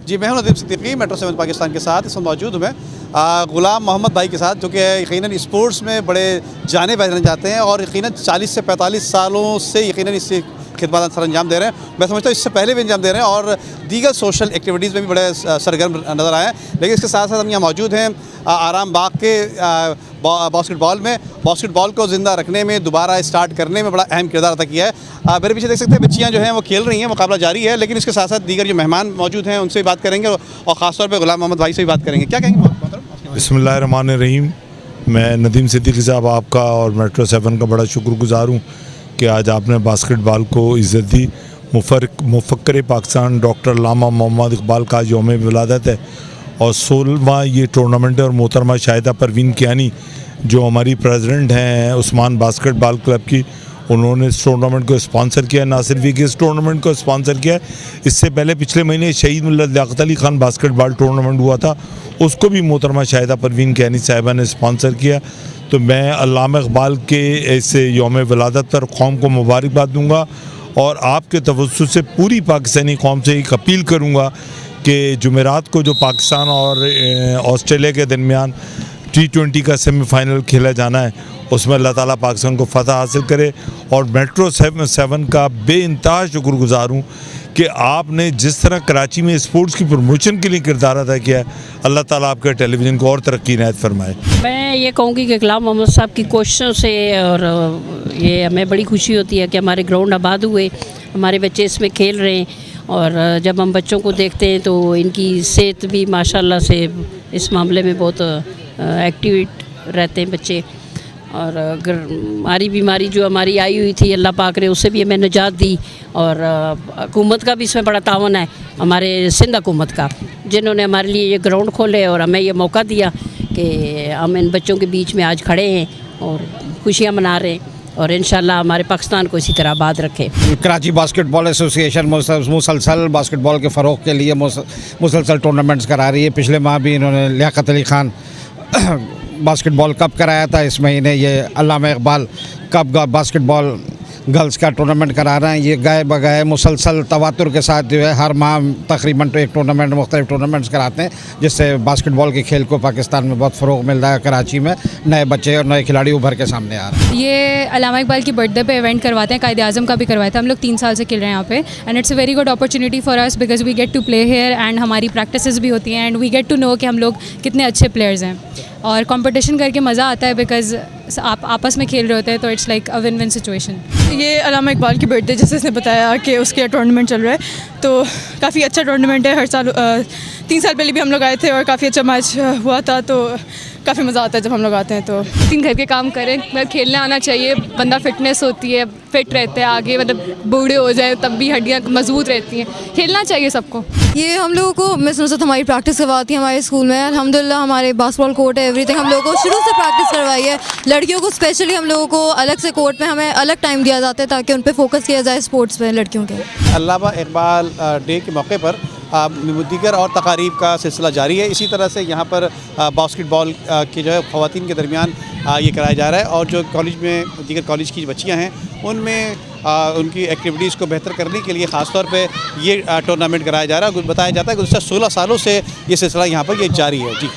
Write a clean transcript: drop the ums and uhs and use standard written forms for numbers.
जी, मैं हूं नदीम सिद्दीकी, मेट्रो 7 पाकिस्तान के साथ इस वक्त मौजूद हूँ मैं ग़ुलाम मोहम्मद भाई के साथ, जो कि यकीनन स्पोर्ट्स में बड़े जाने पहचाने जाते हैं और यकीनन 40 से 45 सालों से यकीनन इससे खिदमत सर अंजाम दे रहे हैं। मैं समझता हूँ इससे पहले भी अंजाम दे रहे हैं और दीगर सोशल एक्टिविटीज़ में भी बड़े सरगर्म नज़र आए हैं। लेकिन इसके साथ साथ हम यहाँ मौजूद हैं आराम बाग के बास्केटबॉल में। बास्केटबॉल को ज़िंदा रखने में, दोबारा स्टार्ट करने में बड़ा अहम किरदार अदा किया है। मेरे पीछे देख सकते हैं बच्चियाँ जो हैं वो खेल रही हैं, मुकाबला जारी है। लेकिन इसके साथ साथ दीगर जो मेहमान मौजूद हैं उनसे भी बात करेंगे और ख़ासतौर पर ग़ुलाम मोहम्मद भाई से भी बात करेंगे। क्या कहेंगे? बिस्मिल्लाहिर्रहमानिर्रहीम। मैं नदीम सिद्दीकी साहब आपका और मेट्रो 7 का बड़ा शुक्रगुज़ार हूँ कि आज आपने बास्केटबॉल को इज़्ज़त दी। मुफक्कर पाकिस्तान डॉक्टर अल्लामा मोहम्मद इकबाल का यौम विलादत है और 16वां ये टूर्नामेंट है और मोहतरमा शाहिदा परवीन कियानी जो हमारी प्रेसिडेंट हैं उस्मान बास्केटबॉल क्लब की, उन्होंने इस टूर्नामेंट को स्पॉन्सर किया। ना सिर्फ ये कि इस टूर्नामेंट को स्पॉन्सर किया, इससे पहले पिछले महीने शहीद मिल्लत लियाकत अली खान बास्केटबॉल टूर्नामेंट हुआ था, उसको भी मोहतरमा शाहिदा परवीन कियानी साहिबा ने स्पॉन्सर किया। तो मैं अल्लामा इकबाल के ऐसे यौम विलादत पर कौम को मुबारकबाद दूँगा और आपके तवज्जुह से पूरी पाकिस्तानी कौम से एक अपील करूँगा कि जुमेरात को जो पाकिस्तान और ऑस्ट्रेलिया के दरमियान T20 का सेमीफाइनल खेला जाना है, उसमें अल्लाह ताला पाकिस्तान को फ़तह हासिल करे। और मेट्रो 7 का बेइंतहा शुक्रगुज़ार हूँ कि आपने जिस तरह कराची में स्पोर्ट्स की प्रमोशन के लिए किरदार अदा किया है, अल्लाह ताला आपके टेलीविज़न को और तरक्की इनायत फरमाए। मैं ये कहूँगी कि ग़ुलाम मोहम्मद साहब की कोशिशों से और ये हमें बड़ी खुशी होती है कि हमारे ग्राउंड आबाद हुए, हमारे बच्चे इसमें खेल रहे हैं। और जब हम बच्चों को देखते हैं तो इनकी सेहत भी माशाल्लाह से इस मामले में बहुत एक्टिव रहते हैं बच्चे। और अगर हमारी बीमारी जो हमारी आई हुई थी, अल्लाह पाक ने उससे भी हमें निजात दी। और हुकूमत का भी इसमें बड़ा तावन है, हमारे सिंध हुकूमत का, जिन्होंने हमारे लिए ये ग्राउंड खोले और हमें ये मौका दिया कि हम इन बच्चों के बीच में आज खड़े हैं और खुशियाँ मना रहे हैं और इंशाल्लाह हमारे पाकिस्तान को इसी तरह आबाद रखे। कराची बास्केटबॉल एसोसिएशन मुसलसल बास्केटबॉल के फ़रोग़ के लिए मुसलसल टूर्नामेंट्स करा रही है। पिछले माह भी इन्होंने लियाकत अली खान बास्केटबॉल कप कराया था। इस महीने ये अल्लामा इकबाल कप बास्केटबॉल गर्ल्स का टूर्नामेंट करा रहे हैं। ये गाए बगाए मुसलसल तवातुर के साथ जो है हर माह तकरीबन तो एक टूर्नामेंट मुख्तलिफ टूर्नामेंट्स कराते हैं, जिससे बास्केटबॉल के खेल को पाकिस्तान में बहुत फ़रोग़ मिल रहा है। कराची में नए बच्चे और नए खिलाड़ी उभर के सामने आ रहे हैं। ये अल्लामा इकबाल की बर्थडे पे इवेंट करवाते हैं, कायदे आज़म का भी करवाया था। हम लोग 3 साल से खेल रहे हैं यहाँ पे and it's a very good opportunity for us because we get to play here and हमारी प्रैक्टिसेस भी होती हैं and we get to know कि हम लोग कितने अच्छे प्लेयर्स हैं। और कंपटीशन करके मज़ा आता है बिकॉज आप आपस में खेल रहे होते हैं, तो it's like a win win situation. ये अल्लामा इकबाल की बर्थडे जैसे इसने बताया कि उसके टूर्नामेंट चल रहा है, तो काफ़ी अच्छा टूर्नामेंट है। हर साल 3 साल पहले भी हम लोग आए थे और काफ़ी अच्छा मैच हुआ था, तो काफ़ी मज़ा आता है जब हम लोग आते हैं। तो 3 घर के काम करें, खेलने आना चाहिए, बंदा फिटनेस होती है, फिट रहते हैं, आगे मतलब बूढ़े हो जाए तब भी हड्डियाँ मजबूत रहती हैं, खेलना चाहिए सबको। ये हम लोगों को मिस नुसरत हमारी प्रैक्टिस करवाती है हमारे स्कूल में। अल्हम्दुलिल्लाह हमारे बास्केटबॉल कोर्ट है, एवरीथिंग हम लोगों को शुरू से प्रैक्टिस करवाई है। लड़कियों को स्पेशली हम लोगों को अलग से कोर्ट में हमें अलग टाइम दिया जाता है ताकि उन पर फोकस किया जाए स्पोर्ट्स पे लड़कियों के। अल्लामा इकबाल डे के मौके पर दीगर और तकारीब का सिलसिला जारी है। इसी तरह से यहाँ पर बास्केटबॉल की जो है ख़वातीन के दरमियान ये कराया जा रहा है और जो कॉलेज में दीगर कॉलेज की बच्चियाँ हैं उनमें उनकी एक्टिविटीज़ को बेहतर करने के लिए ख़ास तौर पे ये टूर्नामेंट कराया जा रहा है। बताया जाता है कि गुज़श्ता 16 सालों से ये सिलसिला यहाँ पर ये जारी है। जी।